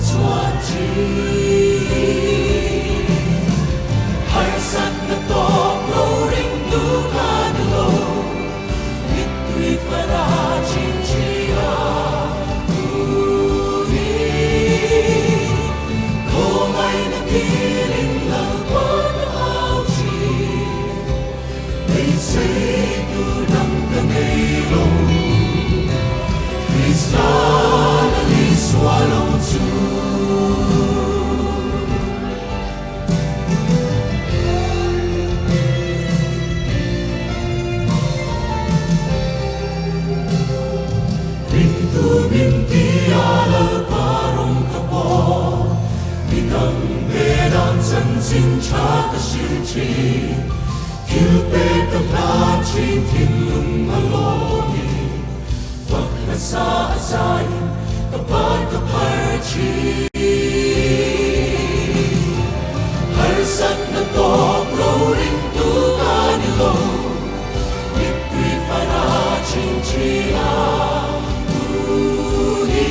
chuan chi har san na tok lo ring du kan lo mit tui fara chin chi a uni ko mai na kilin la pan au chi they say tu dang ka nei lo Kristallally swallowed too. Rintu binti ala parong kapo, bigang bedang san sin cha ka shilchi, kilpe ka plachi tinlung aloni. Sa asayin kapag kaparchi Harsan na tok roaring to kanilo Mitri farachin chia Uni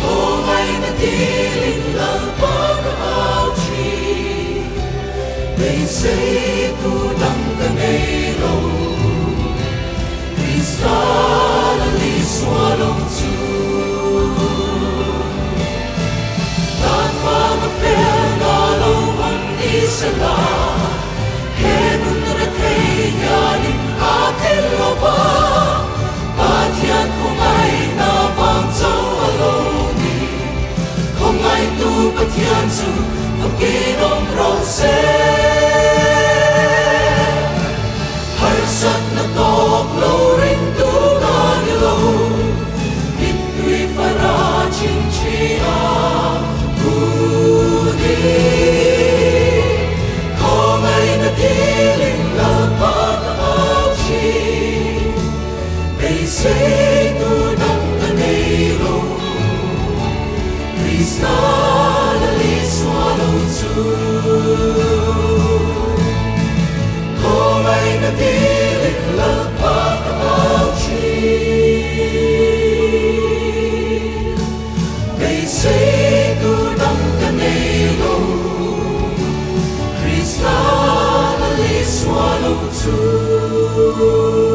Kung ay natiling lang pag-auchi They say tudang kanero Kristallally swallowed too. Dan fagafel along ang isala, heaven retaining atin lova, at yan kung ay nabangso aloni, kung ay tupat yan sa Panginoong Rose. Harsan na tok lowering to kanilo Mitri farachin chia Uni Kung ay natiling lapag auchi They say tunang kanero Kristallally swallowed too Kung ay natiling lapag auchi They say tudang kanelo Kristallally swallowed too